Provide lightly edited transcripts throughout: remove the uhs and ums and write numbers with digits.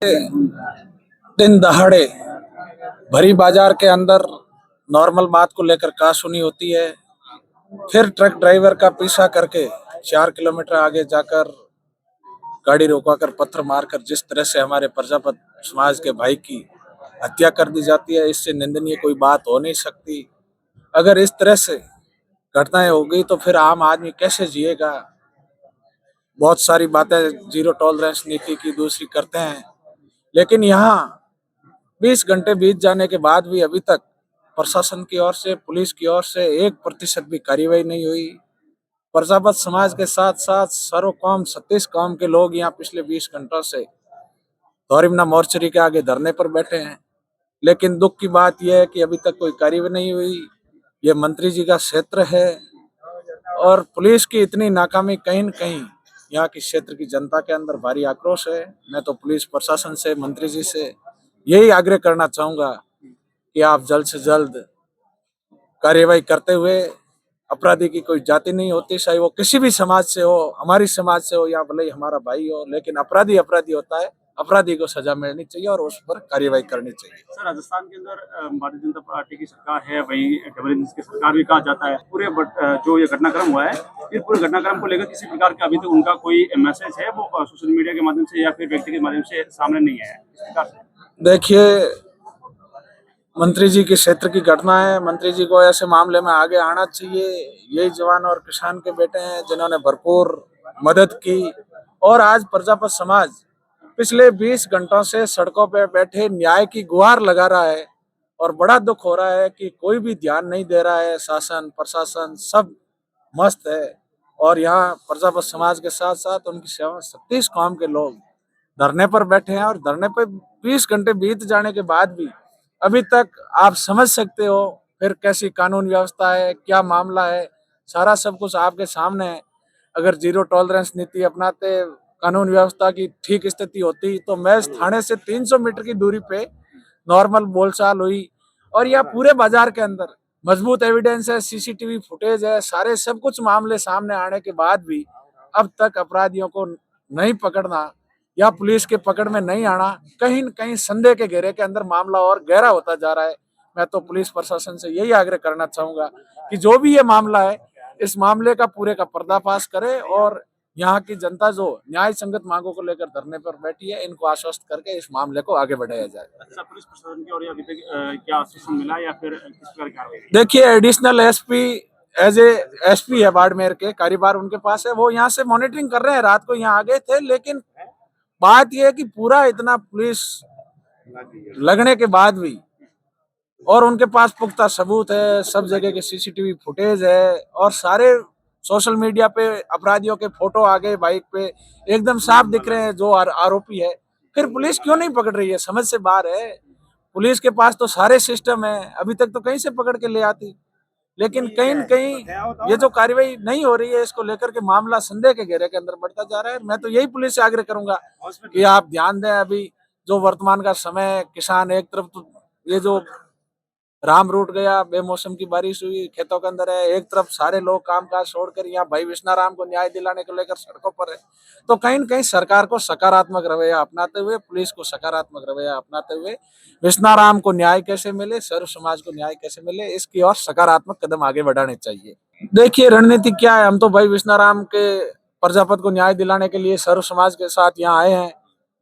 दिन दहाड़े भरी बाजार के अंदर नॉर्मल बात को लेकर कहा सुनी होती है। फिर ट्रक ड्राइवर का पीछा करके 4 किलोमीटर आगे जाकर गाड़ी रोकवाकर पत्थर मारकर जिस तरह से हमारे प्रजापत समाज के भाई की हत्या कर दी जाती है, इससे निंदनीय कोई बात हो नहीं सकती। अगर इस तरह से घटनाएं हो गई तो फिर आम आदमी कैसे जिएगा। बहुत सारी बातें जीरो टॉलरेंस नीति की दूसरी करते हैं, लेकिन यहाँ 20 घंटे बीत जाने के बाद भी अभी तक प्रशासन की ओर से, पुलिस की ओर से 1% भी कार्रवाई नहीं हुई। प्रजापत समाज के साथ साथ सर्व कौम 36 कौम के लोग यहाँ पिछले 20 घंटों से धौरीमना मोर्चरी के आगे धरने पर बैठे हैं, लेकिन दुख की बात यह है कि अभी तक कोई कार्रवाई नहीं हुई। ये मंत्री जी का क्षेत्र है और पुलिस की इतनी नाकामी कहीं न कहीं यहाँ की क्षेत्र की जनता के अंदर भारी आक्रोश है। मैं तो पुलिस प्रशासन से, मंत्री जी से यही आग्रह करना चाहूंगा कि आप जल्द से जल्द कार्यवाही करते हुए, अपराधी की कोई जाति नहीं होती, चाहे वो किसी भी समाज से हो, हमारी समाज से हो या भले ही हमारा भाई हो, लेकिन अपराधी अपराधी होता है। अपराधी को सजा मिलनी चाहिए और उस पर कार्यवाही करनी चाहिए। सर, राजस्थान के अंदर भारतीय जनता पार्टी की सरकार है, वही डबल इंजन की सरकार भी कहा जाता है। पूरे जो ये घटनाक्रम हुआ है, फिर पूरे घटनाक्रम को लेकर किसी प्रकार का अभी तक उनका कोई मैसेज है वो सोशल मीडिया के माध्यम से या फिर व्यक्ति के माध्यम से सामने नहीं आया है इस प्रकार से। देखिए, मंत्री जी के क्षेत्र की घटना है, मंत्री जी को ऐसे मामले में आगे आना चाहिए। यही जवान और किसान के बेटे हैं जिन्होंने भरपूर मदद की और आज प्रजापत समाज पिछले 20 घंटों से सड़कों पे बैठे न्याय की गुहार लगा रहा है और बड़ा दुख हो रहा है कि कोई भी ध्यान नहीं दे रहा है। शासन प्रशासन सब मस्त है और यहाँ प्रजापत समाज के साथ साथ उनकी सेवा 36 कौम के लोग धरने पर बैठे हैं और धरने पर 20 घंटे बीत जाने के बाद भी अभी तक आप समझ सकते हो फिर कैसी कानून व्यवस्था है, क्या मामला है। सारा सब कुछ आपके सामने है। अगर जीरो टॉलरेंस नीति अपनाते, कानून व्यवस्था की ठीक स्थिति होती तो महज थाने से 300 मीटर की दूरी पे नॉर्मल बोलचाल हुई और यह पूरे बाजार के अंदर मजबूत एविडेंस है, सीसीटीवी फुटेज है, सारे सब कुछ मामले सामने आने के बाद भी अब तक अपराधियों को नहीं पकड़ना या पुलिस के पकड़ में नहीं आना, कहीं न कहीं संदेह के घेरे के अंदर मामला और गहरा होता जा रहा है। मैं तो पुलिस प्रशासन से यही आग्रह करना चाहूंगा कि जो भी ये मामला है, इस मामले का पूरे का पर्दाफाश करे और यहाँ की जनता जो न्याय संगत मांगों को लेकर धरने पर बैठी है, इनको आश्वस्त करके इस मामले को आगे बढ़ाया जाए। अच्छा, पुलिस प्रशासन की ओर अभी तक क्या आश्वासन मिला या फिर किस प्रकार की कार्रवाई? देखिए, additional SP as a SP है बाड़मेर के, कार्यभार उनके पास है, वो यहाँ से मॉनिटरिंग कर रहे हैं। रात को यहाँ आ गए थे, लेकिन बात यह है कि पूरा इतना पुलिस लगने के बाद भी और उनके पास पुख्ता सबूत है, सब जगह के सीसीटीवी फुटेज है और सारे सोशल मीडिया पे अपराधियों के फोटो आ गए, बाइक पे एकदम साफ दिख रहे हैं जो आरोपी है। फिर पुलिस क्यों नहीं पकड़ रही है, समझ से बाहर है। पुलिस के पास तो सारे सिस्टम है, अभी तक तो कहीं से पकड़ के ले आती, लेकिन कहीं न कहीं ये जो कार्रवाई नहीं हो रही है, इसको लेकर के मामला संदेह के घेरे के अंदर बढ़ता जा रहा है। मैं तो यही पुलिस से आग्रह करूंगा कि आप ध्यान दें। अभी जो वर्तमान का समय, किसान एक तरफ तो ये जो राम रूट गया, बेमौसम की बारिश हुई, खेतों के अंदर है, एक तरफ सारे लोग कामकाज छोड़कर यहाँ भाई विश्नाराम को न्याय दिलाने को लेकर सड़कों पर है। तो कहीं न कहीं सरकार को सकारात्मक रवैया अपनाते हुए, पुलिस को सकारात्मक रवैया अपनाते हुए विश्नाराम को न्याय कैसे मिले, सर्व समाज को न्याय कैसे मिले, इसकी ओर सकारात्मक कदम आगे बढ़ाने चाहिए। देखिए, रणनीति क्या है, हम तो भाई विश्नाराम के प्रजापत को न्याय दिलाने के लिए सर्व समाज के साथ यहाँ आए हैं।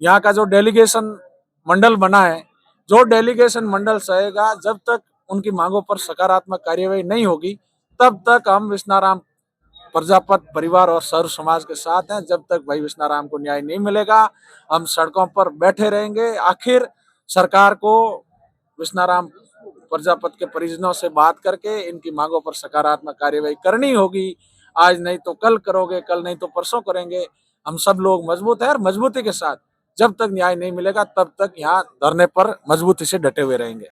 यहाँ का जो डेलीगेशन मंडल बना है, जो डेलीगेशन मंडल सहेगा, जब तक उनकी मांगों पर सकारात्मक कार्यवाही नहीं होगी, तब तक हम विश्नाराम प्रजापत परिवार और सर्व समाज के साथ हैं। जब तक भाई विश्नाराम को न्याय नहीं मिलेगा, हम सड़कों पर बैठे रहेंगे। आखिर सरकार को विश्नाराम प्रजापत के परिजनों से बात करके इनकी मांगों पर सकारात्मक कार्यवाही करनी होगी। आज नहीं तो कल करोगे, कल नहीं तो परसों करेंगे। हम सब लोग मजबूत हैं और मजबूती के साथ जब तक न्याय नहीं मिलेगा तब तक यहाँ धरने पर मजबूती से डटे हुए रहेंगे।